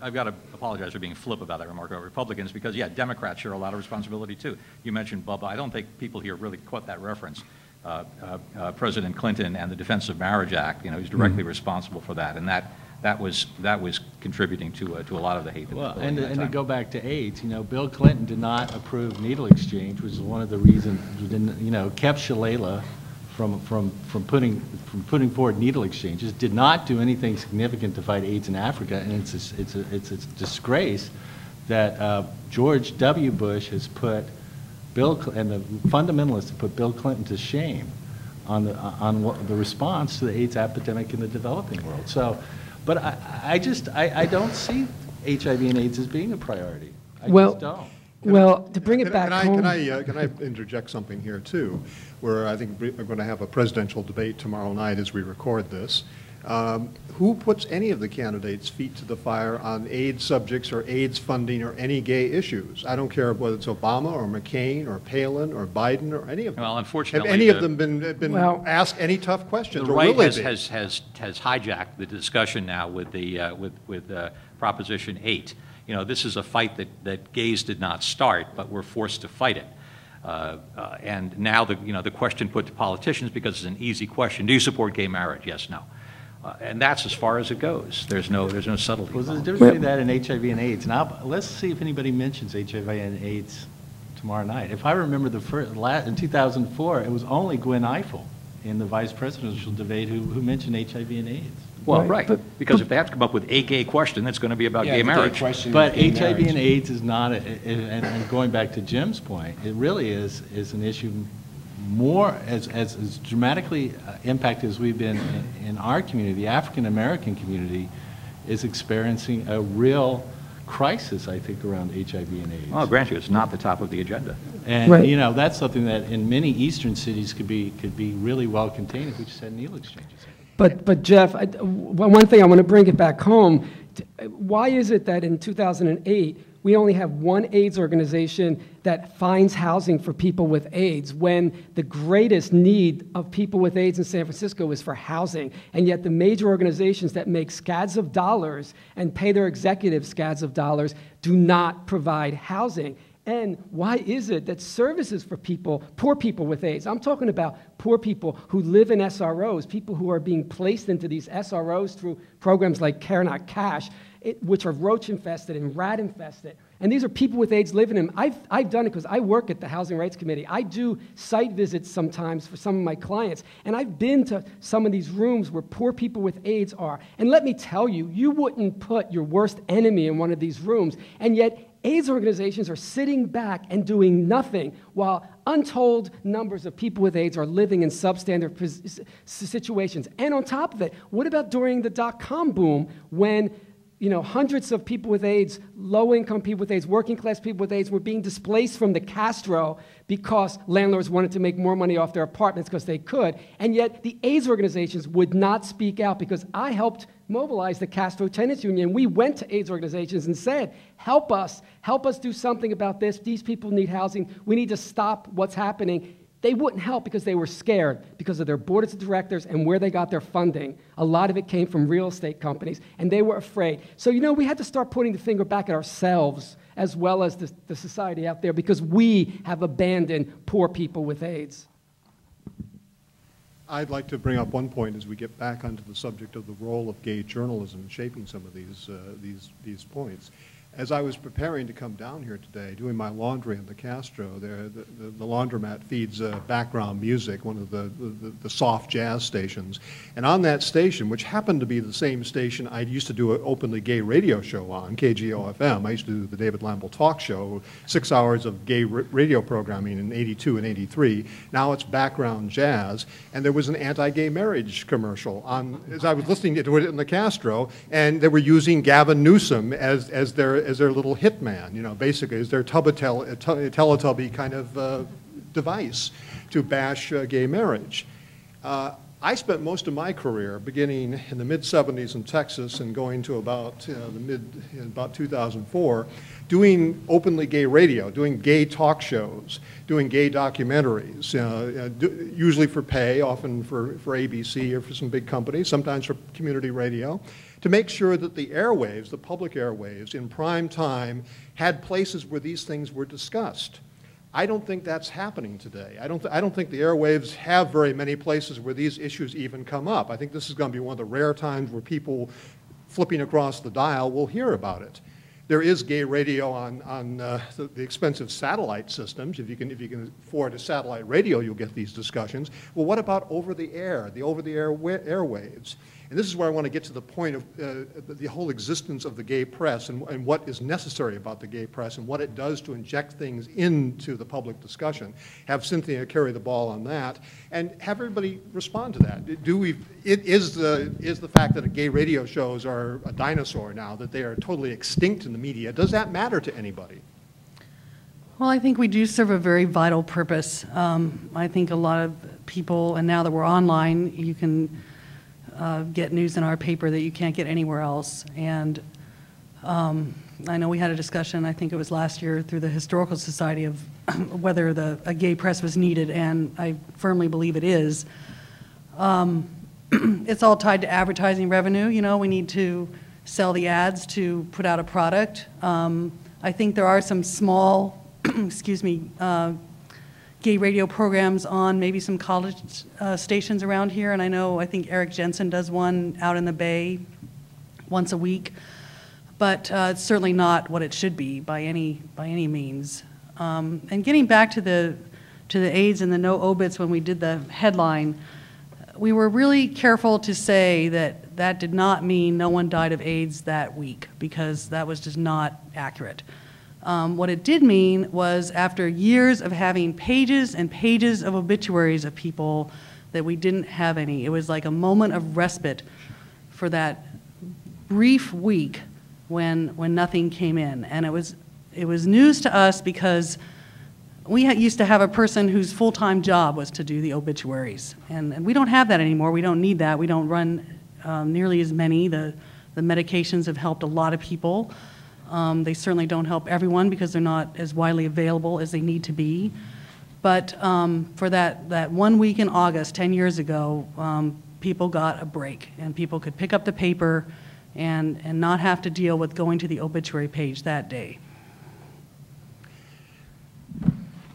I've got to apologize for being flip about that remark about Republicans because, yeah, Democrats share a lot of responsibility too. You mentioned Bubba. I don't think people here really caught that reference. President Clinton and the Defense of Marriage Act, you know, he's directly responsible for that, and that was contributing to a lot of the hate. Well, and to go back to AIDS, you know, Bill Clinton did not approve needle exchange, which is one of the reasons, you know, kept Shalala from putting forward needle exchanges. Did not do anything significant to fight AIDS in Africa, and it's a disgrace that George W. Bush has put and the fundamentalists have put Bill Clinton to shame on the response to the AIDS epidemic in the developing world. So, but I don't see HIV and AIDS as being a priority. I just don't. Well, to bring it back home... Can I interject something here, too, where I think we're going to have a presidential debate tomorrow night as we record this. Who puts any of the candidates' feet to the fire on AIDS subjects or AIDS funding or any gay issues? I don't care whether it's Obama or McCain or Palin or Biden or any of them. Well, unfortunately, have any of them been asked any tough questions? The right has hijacked the discussion now with Proposition 8. You know, this is a fight that gays did not start, but we're forced to fight it. And now the question put to politicians, because it's an easy question: do you support gay marriage? Yes, no. And that's as far as it goes. There's no subtlety. Well, there's a difference between that and HIV and AIDS. Now, let's see if anybody mentions HIV and AIDS tomorrow night. If I remember in 2004, it was only Gwen Ifill in the vice presidential debate who mentioned HIV and AIDS. Well, right. Because if they have to come up with a gay question, it's going to be about gay marriage. But HIV and AIDS is not, and going back to Jim's point, it really is an issue more as dramatically impacted as we've been in our community. The African American community is experiencing a real crisis, I think, around HIV and AIDS. Well, I'll grant you, it's not the top of the agenda. And you know, that's something that in many eastern cities could be really well contained if we just had needle exchanges. But Jeff, one thing I want to bring it back home. Why is it that in 2008 we only have one AIDS organization that finds housing for people with AIDS when the greatest need of people with AIDS in San Francisco is for housing? And yet the major organizations that make scads of dollars and pay their executives scads of dollars do not provide housing. And why is it that services for people, poor people with AIDS, I'm talking about poor people who live in SROs, people who are being placed into these SROs through programs like Care Not Cash, which are roach infested and rat infested. And these are people with AIDS living in them. I've done it because I work at the Housing Rights Committee. I do site visits sometimes for some of my clients. And I've been to some of these rooms where poor people with AIDS are. And let me tell you, you wouldn't put your worst enemy in one of these rooms. And yet AIDS organizations are sitting back and doing nothing while untold numbers of people with AIDS are living in substandard situations. And on top of it, what about during the dot-com boom when hundreds of people with AIDS, low-income people with AIDS, working-class people with AIDS were being displaced from the Castro because landlords wanted to make more money off their apartments because they could, and yet the AIDS organizations would not speak out because I helped mobilize the Castro Tenants Union. We went to AIDS organizations and said, help us do something about this. These people need housing. We need to stop what's happening. They wouldn't help because they were scared because of their boards of directors and where they got their funding. A lot of it came from real estate companies, and they were afraid. So, we had to start putting the finger back at ourselves as well as the society out there because we have abandoned poor people with AIDS. I'd like to bring up one point as we get back onto the subject of the role of gay journalism in shaping some of these points. As I was preparing to come down here today, doing my laundry in the Castro, the laundromat feeds background music, one of the soft jazz stations. And on that station, which happened to be the same station I used to do an openly gay radio show on, KGO-FM, I used to do the David Lamble Talk Show, 6 hours of gay radio programming in '82 and '83. Now it's background jazz. And there was an anti-gay marriage commercial as I was listening to it in the Castro, and they were using Gavin Newsom as their little hitman, basically as their Teletubby kind of device to bash gay marriage. I spent most of my career, beginning in the mid-'70s in Texas and going to about about 2004, doing openly gay radio, doing gay talk shows, doing gay documentaries, usually for pay, often for ABC or for some big companies, sometimes for community radio. to make sure that the airwaves, the public airwaves, in prime time, had places where these things were discussed. I don't think that's happening today. I don't think the airwaves have very many places where these issues even come up. I think this is going to be one of the rare times where people flipping across the dial will hear about it. There is gay radio on the expensive satellite systems. If you can afford a satellite radio, you'll get these discussions. Well, what about over-the-air, the over-the-air airwaves? And this is where I want to get to the point of the whole existence of the gay press and what is necessary about the gay press and what it does to inject things into the public discussion. Have Cynthia carry the ball on that and have everybody respond to that. Is the fact that gay radio shows are a dinosaur now, that they are totally extinct in the media, does that matter to anybody? Well, I think we do serve a very vital purpose. I think a lot of people, and now that we're online, you can get news in our paper that you can't get anywhere else. And I know we had a discussion, I think it was last year, through the Historical Society of whether a gay press was needed, and I firmly believe it is. It's all tied to advertising revenue. You know, we need to sell the ads to put out a product. I think there are some small, excuse me, gay radio programs on maybe some college stations around here, and I think Eric Jensen does one out in the Bay once a week, but it's certainly not what it should be by any means. And getting back to the AIDS and the no obits when we did the headline, we were really careful to say that that did not mean no one died of AIDS that week, because that was just not accurate. What it did mean was, after years of having pages and pages of obituaries of people, that we didn't have any. It was like a moment of respite for that brief week when nothing came in. And it was news to us, because we used to have a person whose full-time job was to do the obituaries. And we don't have that anymore. We don't need that. We don't run nearly as many. The medications have helped a lot of people. They certainly don't help everyone, because they're not as widely available as they need to be. But for that 1 week in August, 10 years ago, people got a break, and people could pick up the paper and not have to deal with going to the obituary page that day.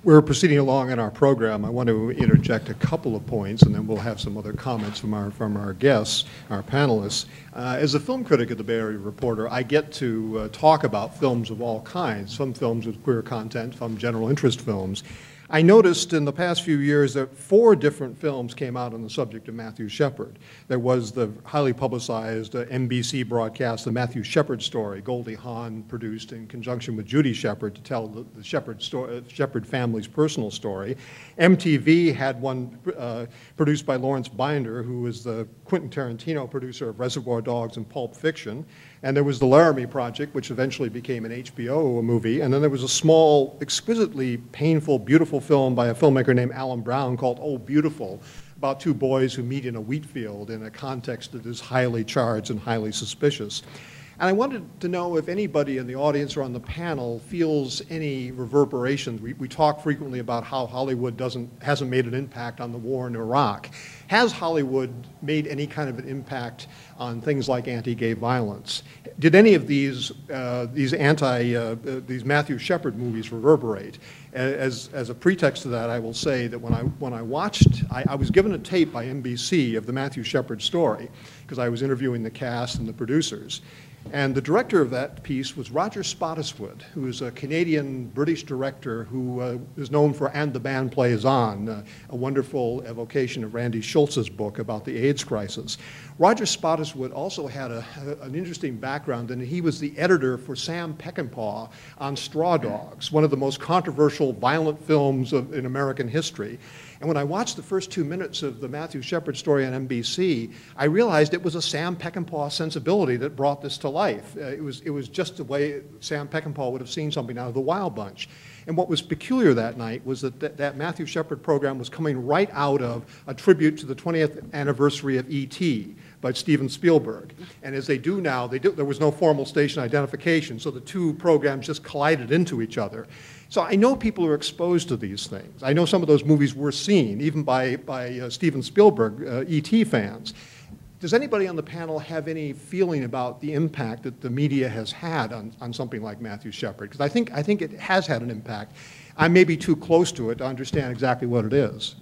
We're proceeding along in our program. I want to interject a couple of points, and then we'll have some other comments from our guests, our panelists. As a film critic at the Bay Area Reporter, I get to talk about films of all kinds, some films with queer content, some general interest films. I noticed in the past few years that 4 different films came out on the subject of Matthew Shepard. There was the highly publicized NBC broadcast, The Matthew Shepard Story, Goldie Hawn produced in conjunction with Judy Shepard to tell the Shepard family's personal story. MTV had one produced by Lawrence Binder, who was the Quentin Tarantino producer of Reservoir Dogs and Pulp Fiction. And there was the Laramie Project, which eventually became an HBO movie. And then there was a small, exquisitely painful, beautiful film by a filmmaker named Alan Brown called Oh, Beautiful, about 2 boys who meet in a wheat field in a context that is highly charged and highly suspicious. And I wanted to know if anybody in the audience or on the panel feels any reverberations. We talk frequently about how Hollywood hasn't made an impact on the war in Iraq. Has Hollywood made any kind of an impact on things like anti-gay violence? Did any of these Matthew Shepard movies reverberate? As a pretext to that, I will say that when I watched, I was given a tape by NBC of the Matthew Shepard story, because I was interviewing the cast and the producers. And the director of that piece was Roger Spottiswoode, who is a Canadian-British director who is known for And the Band Plays On, a wonderful evocation of Randy Schultz's book about the AIDS crisis. Roger Spottiswoode also had an interesting background, and he was the editor for Sam Peckinpah on Straw Dogs, one of the most controversial, violent films in American history. And when I watched the first 2 minutes of the Matthew Shepard story on NBC, I realized it was a Sam Peckinpah sensibility that brought this to life. It was just the way Sam Peckinpah would have seen something out of the Wild Bunch. And what was peculiar that night was that Matthew Shepard program was coming right out of a tribute to the 20th anniversary of E.T. by Steven Spielberg. And as they do now, there was no formal station identification, so the 2 programs just collided into each other. So I know people are exposed to these things. I know some of those movies were seen, even by Steven Spielberg, E.T. fans. Does anybody on the panel have any feeling about the impact that the media has had on something like Matthew Shepard? Because I think it has had an impact. I may be too close to it to understand exactly what it is.